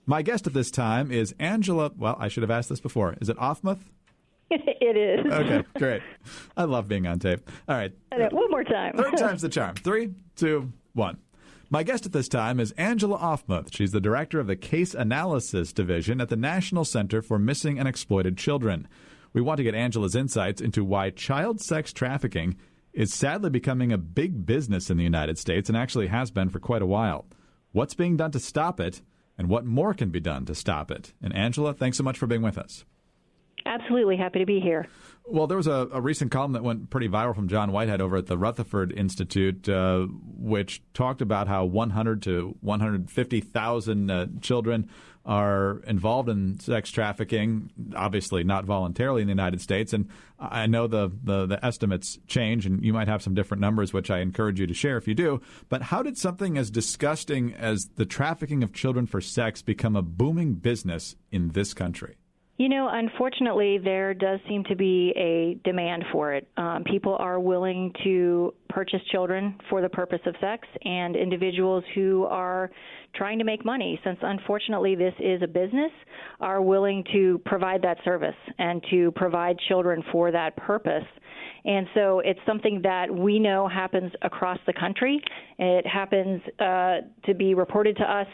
My guest at this time is Angela, well, I should have asked this before. Is it Aufmuth? It is. Okay, great. I love being on tape. All right. One more time. Third time's the charm. 3, 2, 1. My guest at this time is Angela Aufmuth. She's the director of the Case Analysis Division at the National Center for Missing and Exploited Children. We want to get Angela's insights into why child sex trafficking is sadly becoming a big business in the United States and actually has been for quite a while. What's being done to stop it, and what more can be done to stop it? And Angela, thanks so much for being with us. Absolutely happy to be here. Well, there was a recent column that went pretty viral from John Whitehead over at the Rutherford Institute, which talked about how 100 to 150,000 children are involved in sex trafficking, obviously not voluntarily in the United States. And I know the estimates change, and you might have some different numbers, which I encourage you to share if you do. But how did something as disgusting as the trafficking of children for sex become a booming business in this country? You know, unfortunately, there does seem to be a demand for it. People are willing to purchase children for the purpose of sex, and individuals who are trying to make money, since unfortunately this is a business, are willing to provide that service and to provide children for that purpose. And so it's something that we know happens across the country. It happens to be reported to us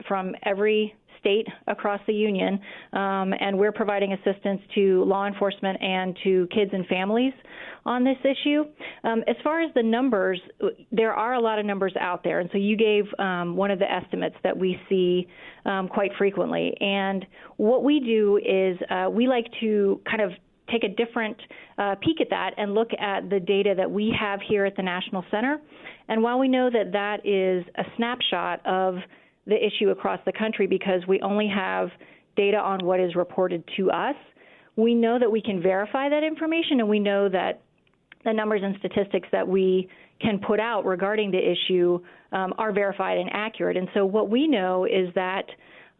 from every state across the union, and we're providing assistance to law enforcement and to kids and families on this issue. As far as the numbers, there are a lot of numbers out there, and so you gave one of the estimates that we see quite frequently. And what we do is we like to kind of take a different peek at that and look at the data that we have here at the National Center. And while we know that that is a snapshot of the issue across the country because we only have data on what is reported to us, we know that we can verify that information, and we know that the numbers and statistics that we can put out regarding the issue are verified and accurate. And so what we know is that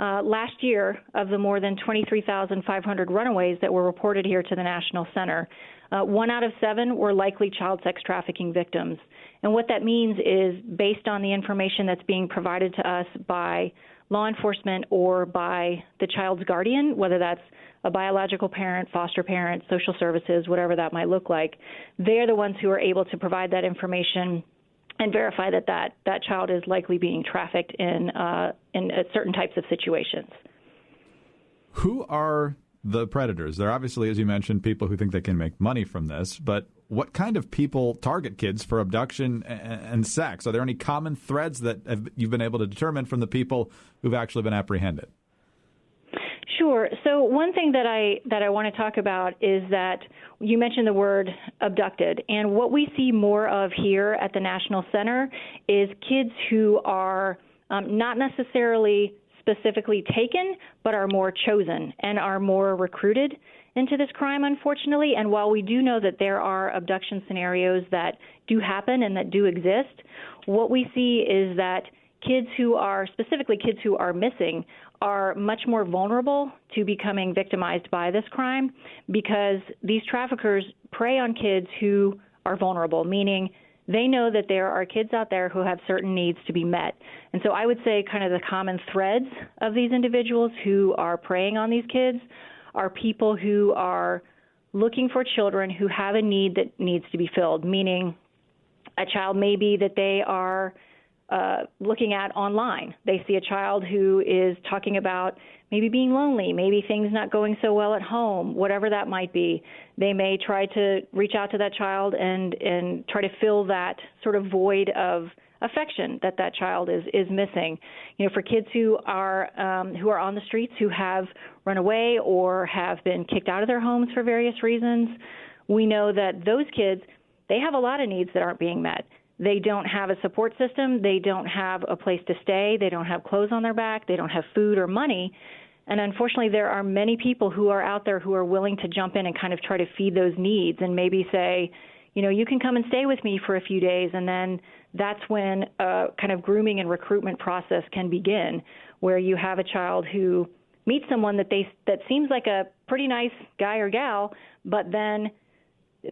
last year, of the more than 23,500 runaways that were reported here to the National Center, 1 out of 7 were likely child sex trafficking victims. And what that means is, based on the information that's being provided to us by law enforcement or by the child's guardian, whether that's a biological parent, foster parent, social services, whatever that might look like, they're the ones who are able to provide that information and verify that child is likely being trafficked in certain types of situations. Who are the predators? They're obviously, as you mentioned, people who think they can make money from this, but what kind of people target kids for abduction and sex? Are there any common threads that you've been able to determine from the people who've actually been apprehended? Sure. So one thing that I want to talk about is that you mentioned the word abducted, and what we see more of here at the National Center is kids who are not necessarily specifically taken, but are more chosen and are more recruited into this crime, unfortunately. And while we do know that there are abduction scenarios that do happen and that do exist, what we see is that kids who are missing are much more vulnerable to becoming victimized by this crime because these traffickers prey on kids who are vulnerable, meaning they know that there are kids out there who have certain needs to be met. And so I would say kind of the common threads of these individuals who are preying on these kids are people who are looking for children who have a need that needs to be filled, meaning a child may be that they are looking at online. They see a child who is talking about maybe being lonely, maybe things not going so well at home, whatever that might be. They may try to reach out to that child and try to fill that sort of void of affection that child is missing. You know, for kids who are on the streets, who have run away or have been kicked out of their homes for various reasons, we know that those kids, they have a lot of needs that aren't being met. They don't have a support system. They don't have a place to stay. They don't have clothes on their back. They don't have food or money. And unfortunately, there are many people who are out there who are willing to jump in and kind of try to feed those needs and maybe say, you know, you can come and stay with me for a few days. And then that's when a kind of grooming and recruitment process can begin, where you have a child who meets someone that seems like a pretty nice guy or gal, but then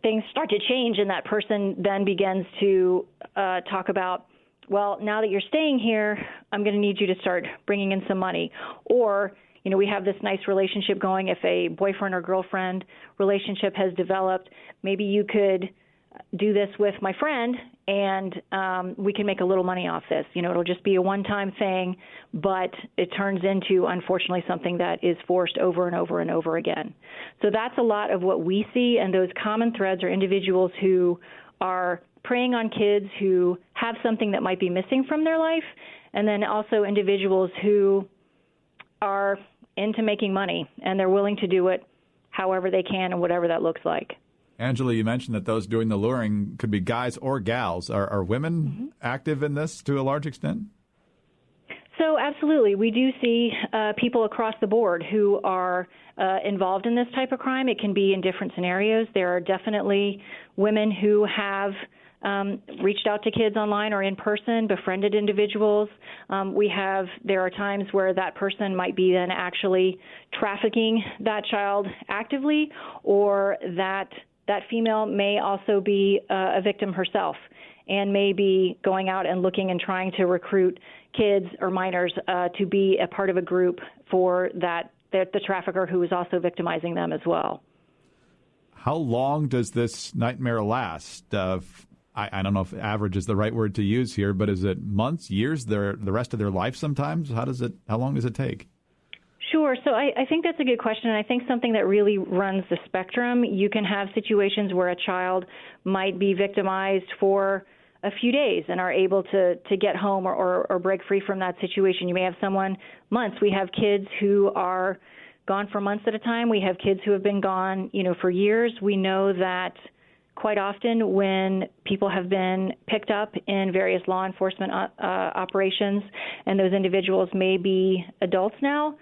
things start to change, and that person then begins to talk about well, now that you're staying here, I'm going to need you to start bringing in some money. Or, we have this nice relationship going. If a boyfriend or girlfriend relationship has developed, maybe you could do this with my friend, and we can make a little money off this. It'll just be a one-time thing, but it turns into, unfortunately, something that is forced over and over and over again. So that's a lot of what we see, and those common threads are individuals who are preying on kids who have something that might be missing from their life, and then also individuals who are into making money, and they're willing to do it however they can and whatever that looks like. Angela, you mentioned that those doing the luring could be guys or gals. Are women active in this to a large extent? So absolutely. We do see people across the board who are involved in this type of crime. It can be in different scenarios. There are definitely women who have reached out to kids online or in person, befriended individuals. There are times where that person might be then actually trafficking that child actively, or that female may also be a victim herself and may be going out and looking and trying to recruit kids or minors to be a part of a group for the trafficker who is also victimizing them as well. How long does this nightmare last? I don't know if average is the right word to use here, but is it months, years, the rest of their life sometimes? How long does it take? Sure. So I think that's a good question, and I think something that really runs the spectrum. You can have situations where a child might be victimized for a few days and are able to get home or break free from that situation. You may have someone months. We have kids who are gone for months at a time. We have kids who have been gone, for years. We know that quite often when people have been picked up in various law enforcement operations, and those individuals may be adults now,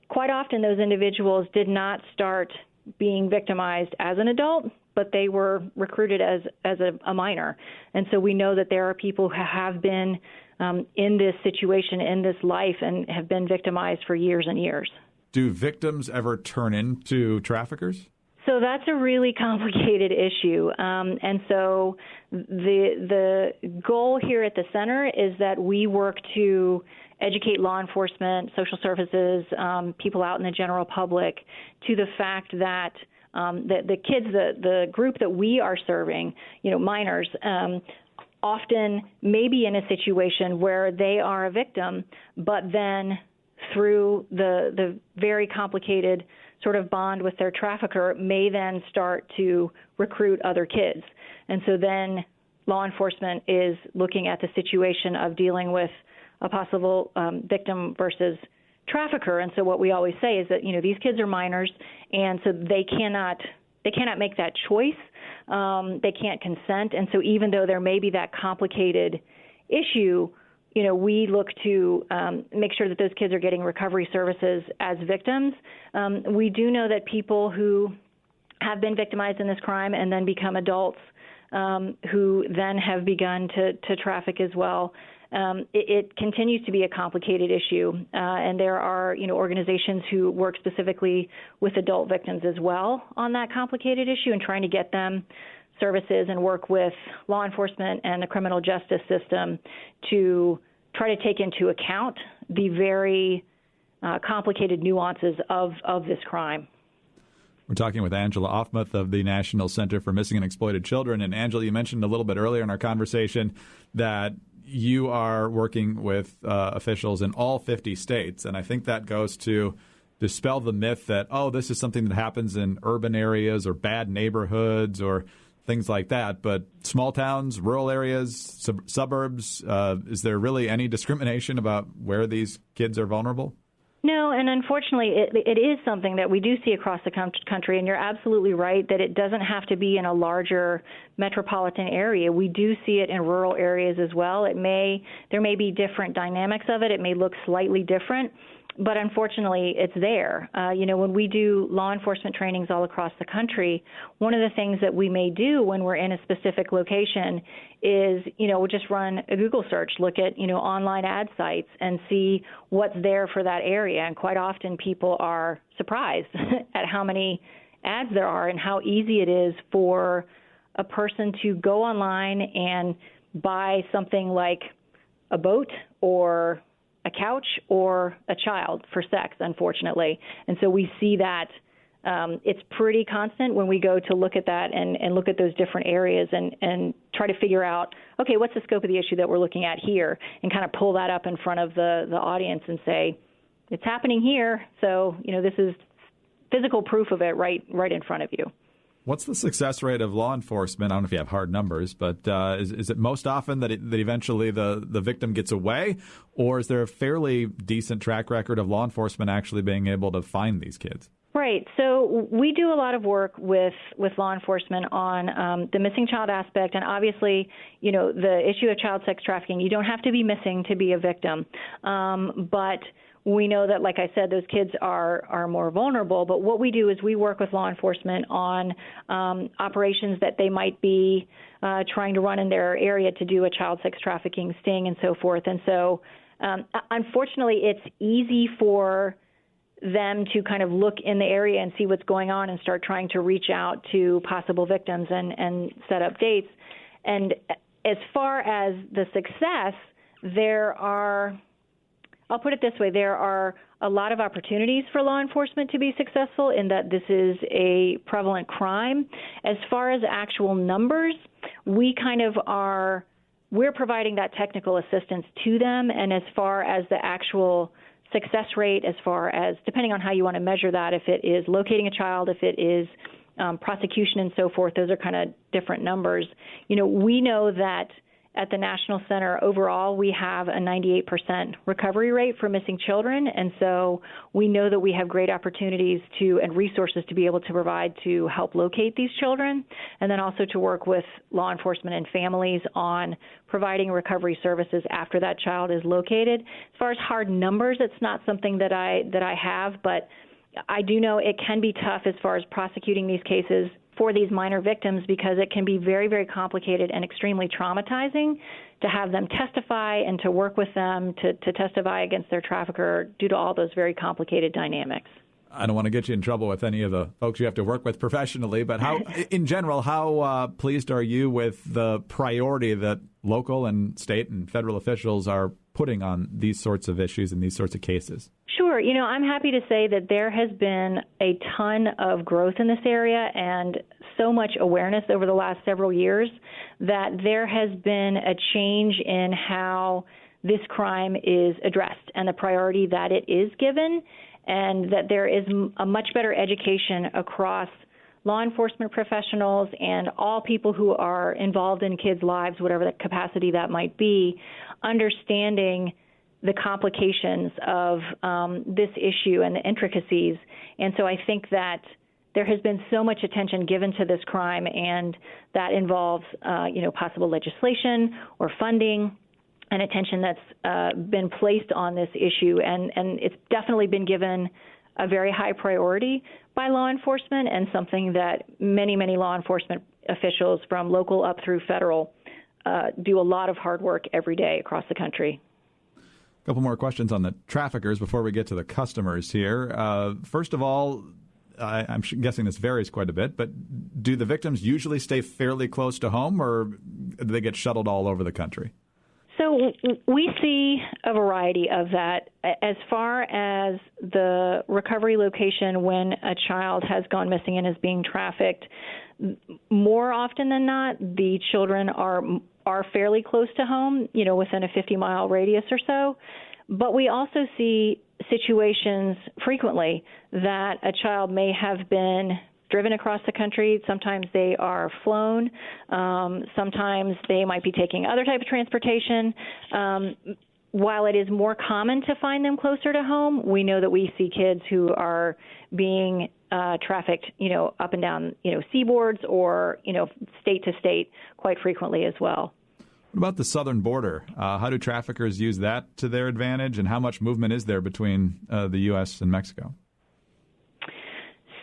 quite often those individuals did not start being victimized as an adult, but they were recruited as a minor. And so we know that there are people who have been in this situation, in this life, and have been victimized for years and years. Do victims ever turn into traffickers? So that's a really complicated issue. And so the goal here at the center is that we work to educate law enforcement, social services, people out in the general public to the fact that the kids, the group that we are serving, minors, often may be in a situation where they are a victim, but then through the very complicated sort of bond with their trafficker may then start to recruit other kids. And so then law enforcement is looking at the situation of dealing with a possible victim versus trafficker. And so what we always say is that, these kids are minors, and so they cannot make that choice. They can't consent. And so even though there may be that complicated issue, we look to make sure that those kids are getting recovery services as victims. We do know that people who have been victimized in this crime and then become adults who then have begun to traffic as well, it continues to be a complicated issue. And there are, organizations who work specifically with adult victims as well on that complicated issue and trying to get them services and work with law enforcement and the criminal justice system to try to take into account the very complicated nuances of this crime. We're talking with Angela Aufmuth of the National Center for Missing and Exploited Children. And Angela, you mentioned a little bit earlier in our conversation that you are working with officials in all 50 states. And I think that goes to dispel the myth that, this is something that happens in urban areas or bad neighborhoods or things like that. But small towns, rural areas, suburbs, is there really any discrimination about where these kids are vulnerable? No, and unfortunately, it is something that we do see across the country, and you're absolutely right that it doesn't have to be in a larger metropolitan area. We do see it in rural areas as well. There may be different dynamics of it. It may look slightly different, but unfortunately, it's there. When we do law enforcement trainings all across the country, one of the things that we may do when we're in a specific location is, we'll just run a Google search, look at, online ad sites and see what's there for that area. And quite often people are surprised at how many ads there are and how easy it is for a person to go online and buy something like a boat or a couch or a child for sex, unfortunately. And so we see that it's pretty constant when we go to look at that and look at those different areas and try to figure out, okay, what's the scope of the issue that we're looking at here, and kind of pull that up in front of the audience and say, it's happening here, so this is physical proof of it right in front of you. What's the success rate of law enforcement? I don't know if you have hard numbers, but is it most often that eventually the victim gets away, or is there a fairly decent track record of law enforcement actually being able to find these kids? Right. So we do a lot of work with law enforcement on the missing child aspect, and obviously, the issue of child sex trafficking, you don't have to be missing to be a victim, but we know that, like I said, those kids are more vulnerable. But what we do is we work with law enforcement on operations that they might be trying to run in their area to do a child sex trafficking sting and so forth. And so, unfortunately, it's easy for them to kind of look in the area and see what's going on and start trying to reach out to possible victims and set up dates. And as far as the success, I'll put it this way, there are a lot of opportunities for law enforcement to be successful in that this is a prevalent crime. As far as actual numbers, we're providing that technical assistance to them, and as far as the actual success rate, as far as, depending on how you want to measure that, if it is locating a child, if it is prosecution and so forth, those are kind of different numbers. We know that at the National Center, overall, we have a 98% recovery rate for missing children, and so we know that we have great opportunities and resources to be able to provide to help locate these children, and then also to work with law enforcement and families on providing recovery services after that child is located. As far as hard numbers, it's not something that I have, but I do know it can be tough as far as prosecuting these cases for these minor victims, because it can be very, very complicated and extremely traumatizing to have them testify and to work with them to testify against their trafficker due to all those very complicated dynamics. I don't want to get you in trouble with any of the folks you have to work with professionally, but in general, how pleased are you with the priority that local and state and federal officials are putting on these sorts of issues and these sorts of cases? Sure. I'm happy to say that there has been a ton of growth in this area and so much awareness over the last several years that there has been a change in how this crime is addressed and the priority that it is given, and that there is a much better education across law enforcement professionals and all people who are involved in kids' lives, whatever the capacity that might be, understanding the complications of this issue and the intricacies. And so I think that there has been so much attention given to this crime, and that involves, possible legislation or funding and attention that's been placed on this issue. And it's definitely been given a very high priority by law enforcement, and something that many, many law enforcement officials from local up through federal do a lot of hard work every day across the country. A couple more questions on the traffickers before we get to the customers here. First of all, I'm guessing this varies quite a bit, but do the victims usually stay fairly close to home, or do they get shuttled all over the country? So we see a variety of that. As far as the recovery location when a child has gone missing and is being trafficked, more often than not, the children are fairly close to home, within a 50-mile radius or so. But we also see situations frequently that a child may have been driven across the country. Sometimes they are flown. Sometimes they might be taking other type of transportation. While it is more common to find them closer to home, we know that we see kids who are being trafficked, up and down, seaboards or, state to state quite frequently as well. What about the southern border? How do traffickers use that to their advantage, and how much movement is there between the U.S. and Mexico?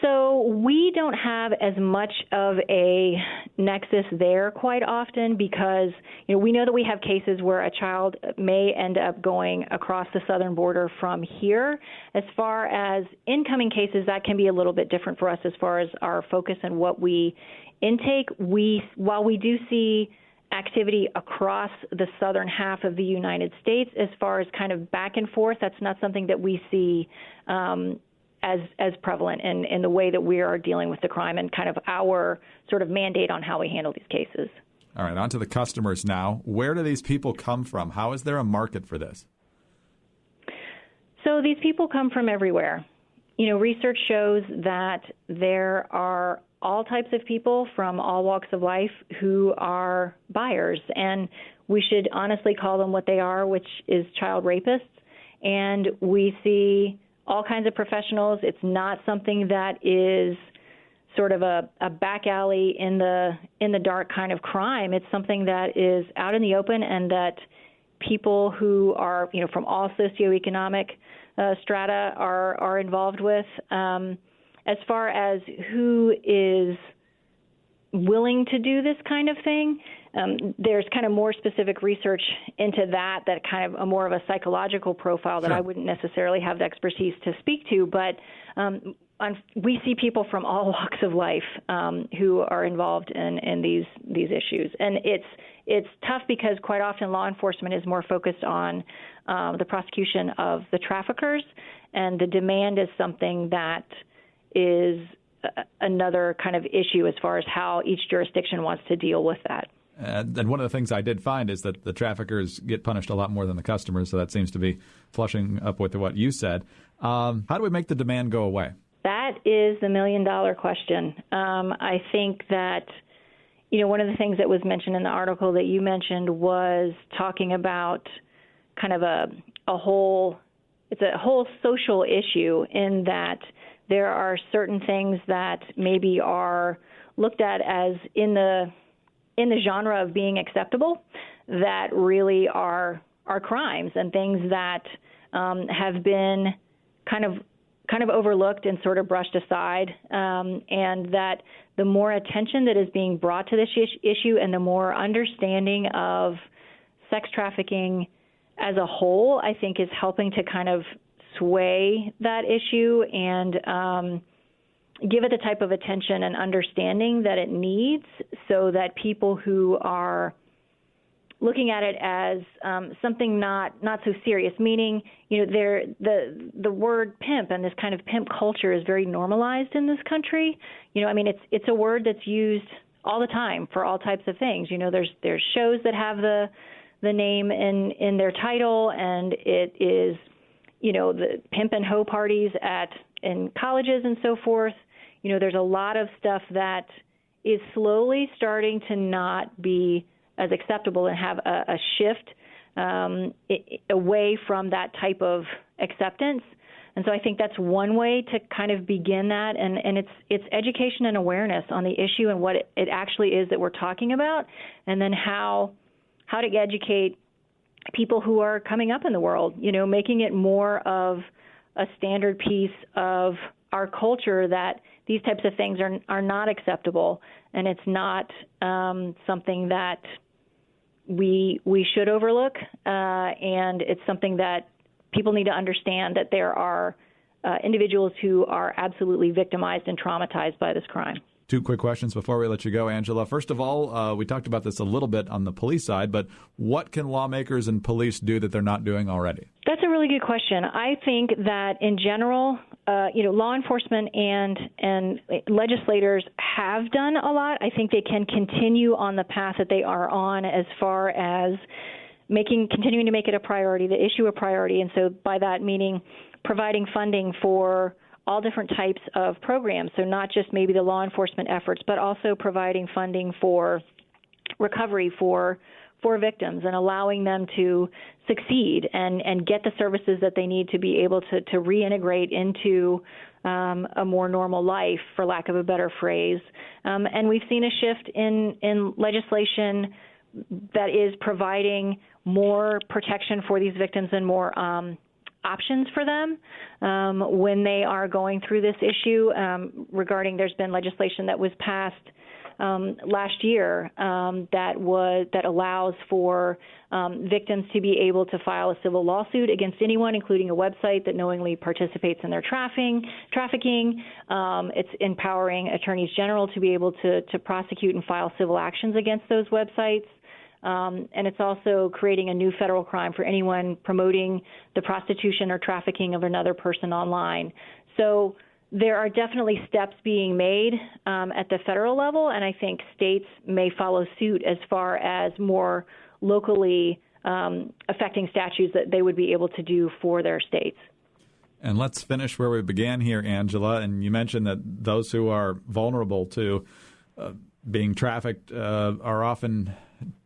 So we don't have as much of a nexus there quite often, because we know that we have cases where a child may end up going across the southern border from here. As far as incoming cases, that can be a little bit different for us as far as our focus and what we intake. While we do see activity across the southern half of the United States. As far as kind of back and forth, that's not something that we see as prevalent in the way that we are dealing with the crime and kind of our sort of mandate on how we handle these cases. All right, on to the customers now. Where do these people come from? How is there a market for this? So these people come from everywhere. Research shows that there are all types of people from all walks of life who are buyers, and we should honestly call them what they are, which is child rapists. And we see all kinds of professionals. It's not something that is sort of a back alley in the dark kind of crime. It's something that is out in the open, and that people who are from all socioeconomic strata are involved with. As far as who is willing to do this kind of thing, there's kind of more specific research into that kind of more of a psychological profile that I wouldn't necessarily have the expertise to speak to. But we see people from all walks of life who are involved in these issues. And it's tough because quite often law enforcement is more focused on the prosecution of the traffickers, and the demand is something that is another kind of issue as far as how each jurisdiction wants to deal with that. And one of the things I did find is that the traffickers get punished a lot more than the customers, so that seems to be flushing up with what you said. How do we make the demand go away? That is the million-dollar question. I think that, one of the things that was mentioned in the article that you mentioned was talking about kind of it's a whole social issue in that there are certain things that maybe are looked at as in the genre of being acceptable that really are crimes, and things that have been kind of overlooked and sort of brushed aside, and that the more attention that is being brought to this issue and the more understanding of sex trafficking as a whole, I think is helping to kind of sway that issue and give it the type of attention and understanding that it needs, so that people who are looking at it as something not so serious, meaning the word pimp and this kind of pimp culture is very normalized in this country. It's a word that's used all the time for all types of things. There's shows that have the name in their title, and it is the pimp and hoe parties in colleges and so forth. There's a lot of stuff that is slowly starting to not be as acceptable and have a shift away from that type of acceptance. And so I think that's one way to kind of begin that, and it's education and awareness on the issue and what it actually is that we're talking about, and then how to educate people who are coming up in the world, making it more of a standard piece of our culture that these types of things are not acceptable, and it's not something that we should overlook, and it's something that people need to understand, that there are individuals who are absolutely victimized and traumatized by this crime. Two quick questions before we let you go, Angela. First of all, we talked about this a little bit on the police side, but what can lawmakers and police do that they're not doing already? That's a really good question. I think that in general, law enforcement and legislators have done a lot. I think they can continue on the path that they are on as far as continuing to make it a priority, the issue a priority. And so by that meaning providing funding for all different types of programs. So not just maybe the law enforcement efforts, but also providing funding for recovery for victims and allowing them to succeed and get the services that they need to be able to reintegrate into a more normal life, for lack of a better phrase. And we've seen a shift in legislation that is providing more protection for these victims and more options for them when they are going through this issue. There's been legislation that was passed last year that allows for victims to be able to file a civil lawsuit against anyone, including a website that knowingly participates in their trafficking. It's empowering attorneys general to be able to prosecute and file civil actions against those websites. And it's also creating a new federal crime for anyone promoting the prostitution or trafficking of another person online. So there are definitely steps being made at the federal level, and I think states may follow suit as far as more locally affecting statutes that they would be able to do for their states. And let's finish where we began here, Angela. And you mentioned that those who are vulnerable to being trafficked are often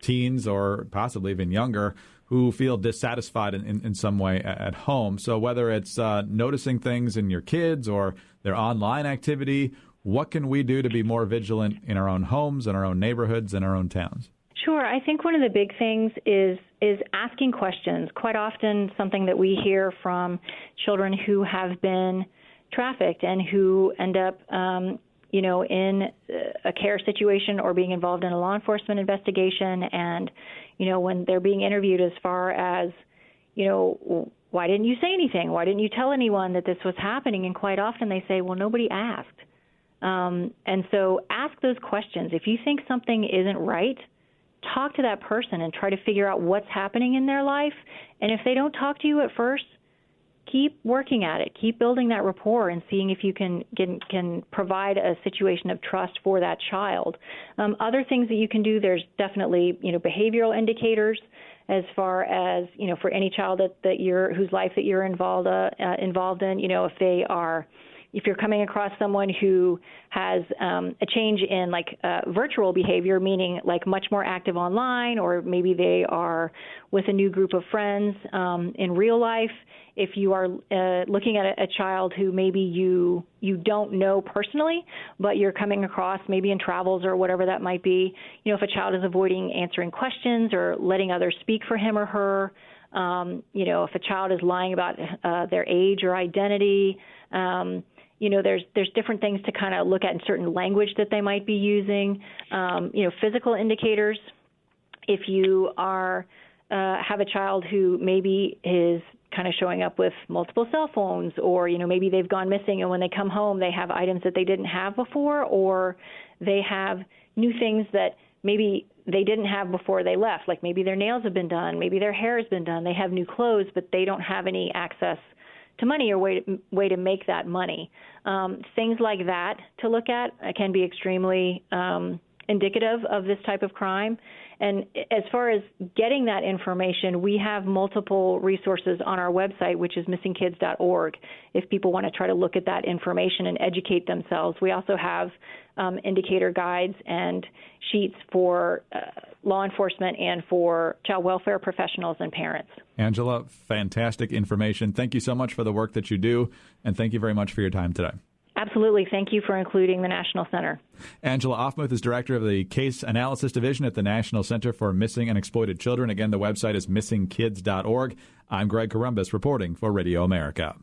teens or possibly even younger who feel dissatisfied in some way at home. So whether it's noticing things in your kids or their online activity, what can we do to be more vigilant in our own homes, in our own neighborhoods, in our own towns? Sure. I think one of the big things is asking questions. Quite often something that we hear from children who have been trafficked and who end up in a care situation or being involved in a law enforcement investigation. And, when they're being interviewed as far as, why didn't you say anything? Why didn't you tell anyone that this was happening? And quite often they say, well, nobody asked. And so ask those questions. If you think something isn't right, talk to that person and try to figure out what's happening in their life. And if they don't talk to you at first, keep working at it. Keep building that rapport and seeing if you can provide a situation of trust for that child. Other things that you can do, there's definitely behavioral indicators as far as for any child whose life that you're involved in. If you're coming across someone who has a change in virtual behavior, meaning much more active online, or maybe they are with a new group of friends in real life. If you are looking at a child who maybe you don't know personally, but you're coming across maybe in travels or whatever that might be, if a child is avoiding answering questions or letting others speak for him or her, if a child is lying about their age or identity, there's different things to kind of look at in certain language that they might be using. Physical indicators. If you have a child who maybe is kind of showing up with multiple cell phones, or maybe they've gone missing, and when they come home they have items that they didn't have before, or they have new things that maybe they didn't have before they left, like maybe their nails have been done, maybe their hair has been done, they have new clothes, but they don't have any access to money or way to make that money. Things like that to look at can be extremely indicative of this type of crime. And as far as getting that information, we have multiple resources on our website, which is missingkids.org, if people want to try to look at that information and educate themselves. We also have indicator guides and sheets for law enforcement and for child welfare professionals and parents. Angela, fantastic information. Thank you so much for the work that you do, and thank you very much for your time today. Absolutely. Thank you for including the National Center. Angela Aufmuth is director of the Case Analysis Division at the National Center for Missing and Exploited Children. Again, the website is missingkids.org. I'm Greg Corombos reporting for Radio America.